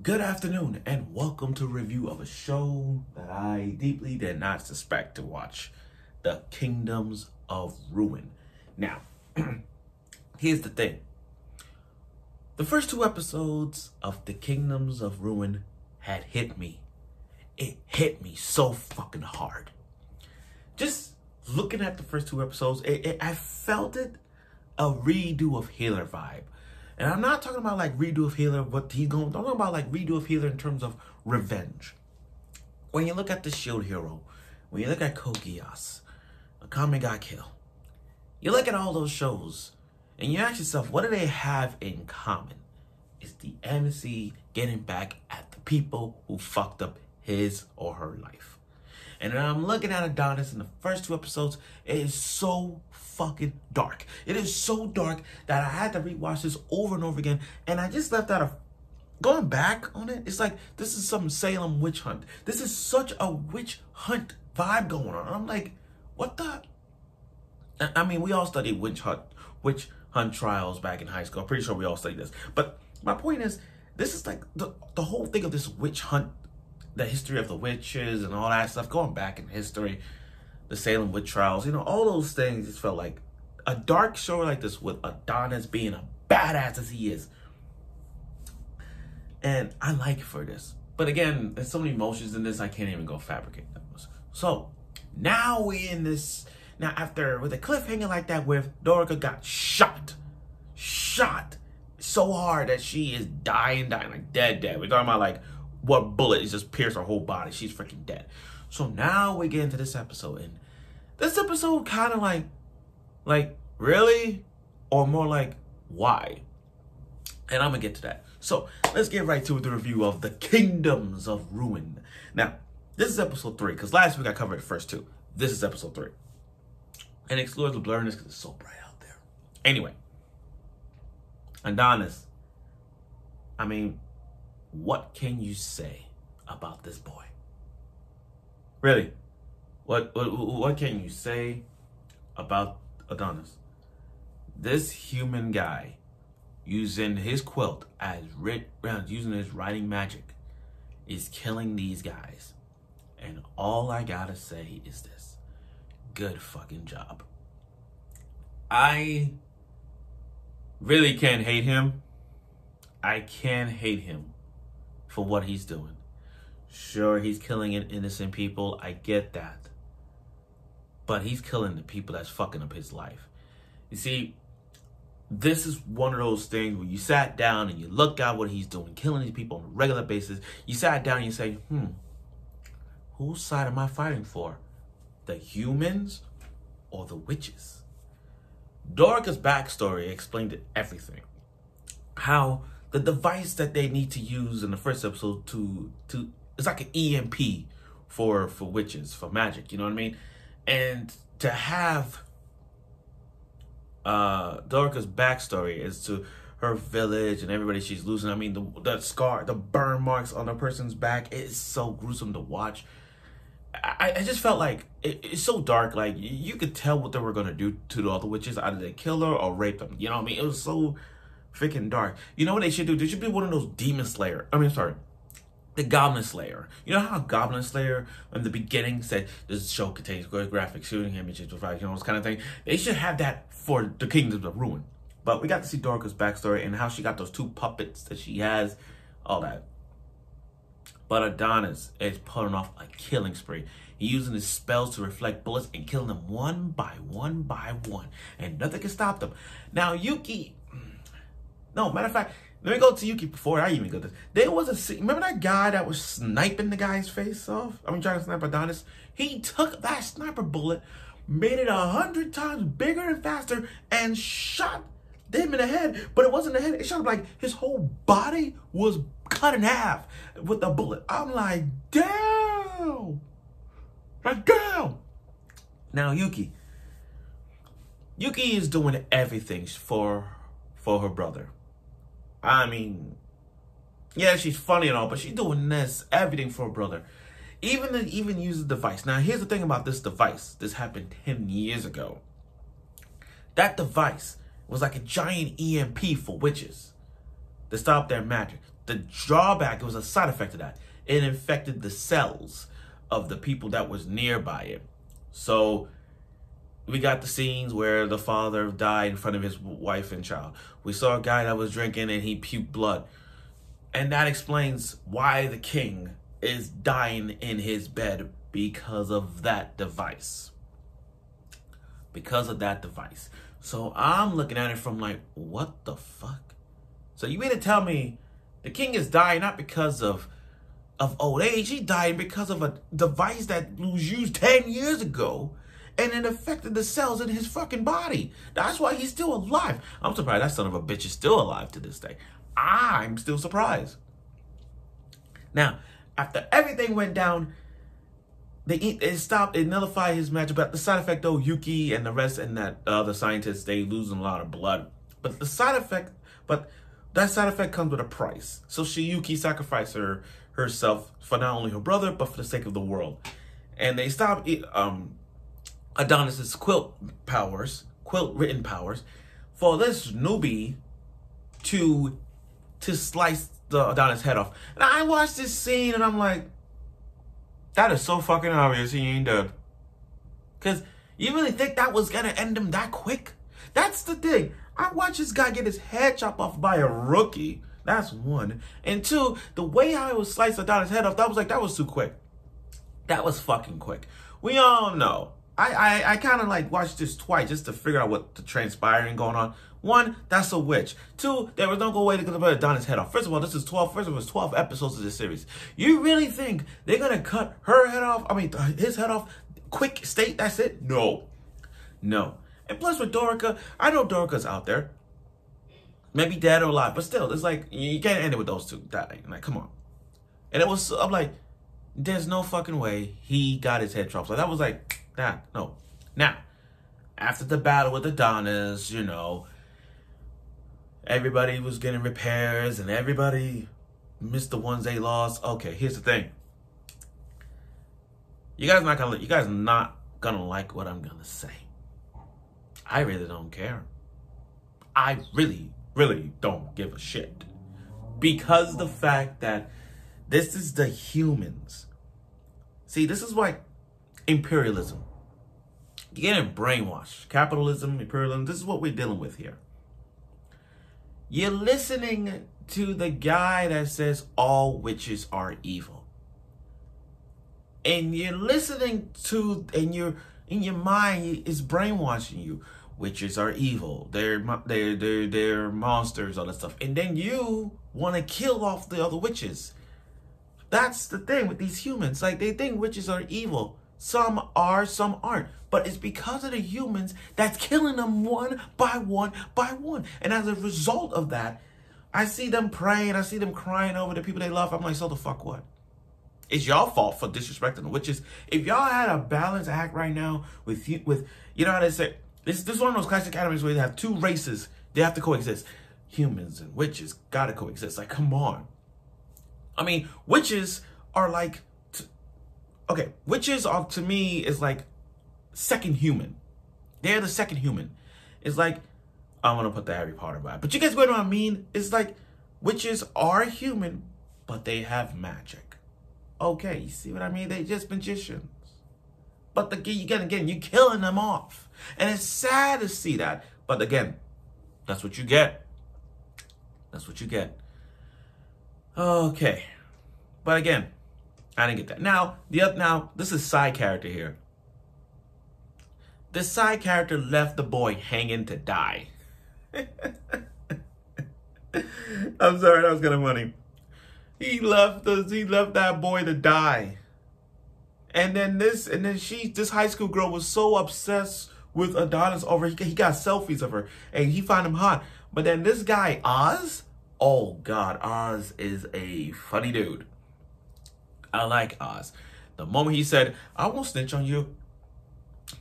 Good afternoon and welcome to a review of a show that I deeply did not suspect to watch, The Kingdoms of Ruin. Now, here's the thing. The first two episodes of The Kingdoms of Ruin had hit me. It hit me so fucking hard. Just looking at the first two episodes, I felt it a redo of Healer vibe. And I'm not talking about like redo of Healer, what he's going. I'm talking about like redo of Healer in terms of revenge. When you look at the Shield Hero, when you look at Code Geass, Akame ga Kill, you look at all those shows, and you ask yourself, what do they have in common? It's the embassy getting back at the people who fucked up his or her life. And then I'm looking at Adonis in the first two episodes. It is so fucking dark. It is so dark that I had to rewatch this over and over again. And I just left out of going back on it. It's like this is some Salem witch hunt. This is such a witch hunt vibe going on. I'm like, what the? I mean, we all studied witch hunt trials back in high school. I'm pretty sure we all studied this. But my point is, this is like the whole thing of this witch hunt. The history of the witches and all that stuff, going back in history, the Salem witch trials, you know, all those things just felt like a dark show like this with Adonis being a badass as he is. And I like for this. But again, there's so many emotions in this, I can't even go fabricate them. So, now we in this, now after, with a cliffhanger like that where Dorica got shot so hard that she is dying, like dead. We're talking about like, what bullet is just pierced her whole body. She's freaking dead. So now we get into this episode. And this episode kind of like, really? Or more like, why? And I'm going to get to that. So let's get right to the review of The Kingdoms of Ruin. Now, this is episode 3. Because last week I covered the first 2. This is episode 3. And explores the blurriness because it's so bright out there. Anyway. Adonis. I mean, what can you say about this boy? Really? What can you say about Adonis? This human guy using his quilt as using his writing magic is killing these guys. And all I gotta say is this. Good fucking job. I really can't hate him. I can't hate him for what he's doing. Sure, he's killing innocent people. I get that. But he's killing the people that's fucking up his life. You see, this is one of those things where you sat down and you look at what he's doing, killing these people on a regular basis. You sat down and you say, whose side am I fighting for? The humans or the witches? Dorica's backstory explained everything. How the device that they need to use in the first episode to it's like an EMP for witches, for magic, you know what I mean? And to have Dorica's backstory is to her village and everybody she's losing. I mean, the scar, the burn marks on a person's back, it's so gruesome to watch. I just felt like it's so dark. Like you could tell what they were gonna do to the other witches. Either they kill her or rape them. You know what I mean? It was so freaking dark. You know what they should do? They should be one of those demon slayer. The Goblin Slayer. You know how Goblin Slayer in the beginning said this show contains graphic shooting images, you know, this kind of thing. They should have that for the Kingdoms of Ruin. But we got to see Dorica's backstory and how she got those 2 puppets that she has, all that. But Adonis is pulling off a killing spree. He's using his spells to reflect bullets and killing them one by one by one. And nothing can stop them. Now, Yuki... No, matter of fact, let me go to Yuki before I even go to this. There was a scene, remember that guy that was sniping the guy's face off? I mean, trying to snipe Adonis. He took that sniper bullet, made it 100 times bigger and faster, and shot him in the head. But it wasn't the head. It shot him like his whole body was cut in half with the bullet. I'm like, damn. Like, damn. Now, Yuki is doing everything for her brother. I mean, yeah, she's funny and all, but she's doing everything for her brother. Even uses the device. Now, here's the thing about this device. This happened 10 years ago. That device was like a giant EMP for witches to stop their magic, the drawback, it was a side effect of that. It infected the cells of the people that was nearby it. So we got the scenes where the father died in front of his wife and child. We saw a guy that was drinking and he puked blood. And that explains why the king is dying in his bed, because of that device. Because of that device. So I'm looking at it from like, what the fuck? So you mean to tell me the king is dying not because of old age? He died because of a device that was used 10 years ago and it affected the cells in his fucking body. That's why he's still alive. I'm surprised that son of a bitch is still alive to this day. I'm still surprised. Now, after everything went down, they stopped, it nullified his magic. But the side effect, though, Yuki and the rest and that other scientists, they losing a lot of blood. But that side effect comes with a price. So Yuki sacrificed herself for not only her brother, but for the sake of the world. And they stopped Adonis's quilt-written powers, for this newbie to slice the Adonis head off. And I watched this scene and I'm like, that is so fucking obvious he ain't dead. Because you really think that was going to end him that quick? That's the thing. I watched this guy get his head chopped off by a rookie. That's one. And two, the way I was sliced Adonis' head off, that was too quick. That was fucking quick. We all know. I kind of like watched this twice just to figure out what the transpiring going on. One, that's a witch. Two, there was no way to get Adonis' head off. First of all, this is 12 episodes of this series. You really think they're going to cut her head off? I mean, his head off, quick state, that's it? No. No. And plus with Dorica, I know Dorica's out there. Maybe dead or alive, but still, it's like, you can't end it with those two dying. Like, come on. And I'm like, there's no fucking way he got his head chopped. So that was like, no. Now, after the battle with Adonis, you know, everybody was getting repairs and everybody missed the ones they lost. Okay, here's the thing. You guys not gonna like what I'm gonna say. I really don't care. I really don't give a shit. Because the fact that this is the humans. See, this is like imperialism. You're getting brainwashed. Capitalism, imperialism, this is what we're dealing with here. You're listening to the guy that says all witches are evil. And you're listening to, and you're in your mind is brainwashing you. Witches are evil. They're monsters, all that stuff. And then you want to kill off the other witches. That's the thing with these humans. Like, they think witches are evil. Some are, some aren't. But it's because of the humans that's killing them one by one by one. And as a result of that, I see them praying. I see them crying over the people they love. I'm like, so the fuck what? It's y'all fault for disrespecting the witches. If y'all had a balanced act right now with you know how they say, this is one of those classic animes where they have two races. They have to coexist. Humans and witches gotta coexist. Like, come on. I mean, witches are like, witches are, to me, is like second human. They're the second human. It's like, I'm gonna put the Harry Potter vibe, but you guys get what I mean? It's like, witches are human, but they have magic. Okay, you see what I mean? They just magicians. But again, you're killing them off. And it's sad to see that. But again, that's what you get. That's what you get. Okay. But again, I didn't get that. Now, this is side character here. This side character left the boy hanging to die. I'm sorry, that was kind of funny. He left that boy to die. And then this high school girl was so obsessed with Adonis over, he got selfies of her and he found him hot. But then this guy, Oz, oh God, Oz is a funny dude. I like Oz. The moment he said, I won't snitch on you,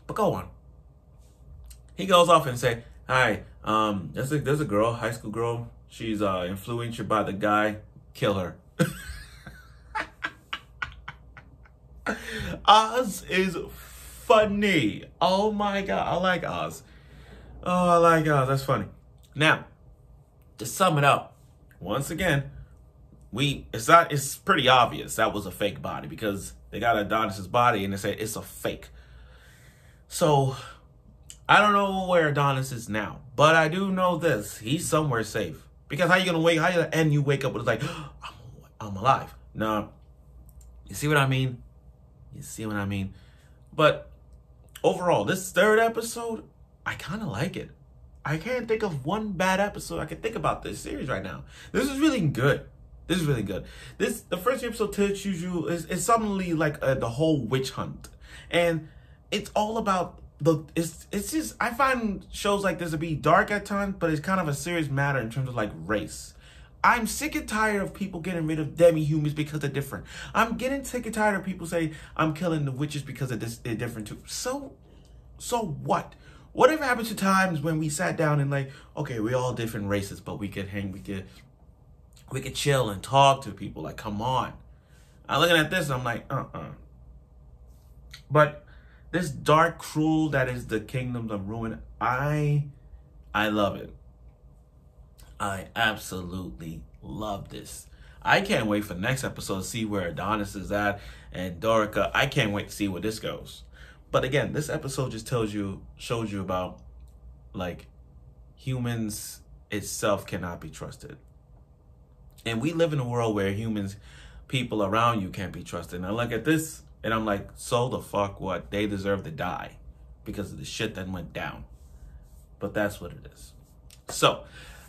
but go on. He goes off and say, hi, there's a girl, high school girl. She's influenced by the guy. Kill her. Oz is funny. Oh my God, I like Oz. Oh, I like Oz. That's funny. Now, to sum it up, once again, it's pretty obvious that was a fake body because they got Adonis's body and they said it's a fake. So I don't know where Adonis is now, but I do know this: he's somewhere safe. Because how you gonna wake? How you and you wake up with like, I'm alive? No, you see what I mean? You see what I mean? But overall, this third episode, I kind of like it. I can't think of one bad episode I can think about this series right now. This is really good. This is really good. The first episode teaches you is suddenly like the whole witch hunt, and it's all about it's just, I find shows like this to be dark at times, but it's kind of a serious matter in terms of like race. I'm sick and tired of people getting rid of demi-humans because they're different. I'm getting sick and tired of people saying I'm killing the witches because they're different too. So what? Whatever happened to times when we sat down and like, okay, we're all different races, but we could hang, we could chill and talk to people. Like, come on. I'm looking at this and I'm like, But this dark, cruel that is the Kingdoms of Ruin, I love it. I absolutely love this. I can't wait for the next episode to see where Adonis is at and Dorica. I can't wait to see where this goes. But again, this episode just shows you about like humans itself cannot be trusted. And we live in a world where people around you can't be trusted. And I look at this and I'm like, so the fuck what? They deserve to die because of the shit that went down. But that's what it is. So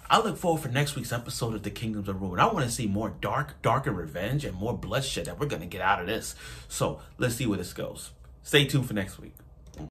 I look forward for next week's episode of The Kingdoms of Ruin. I want to see more darker revenge and more bloodshed that we're going to get out of this. So let's see where this goes. Stay tuned for next week.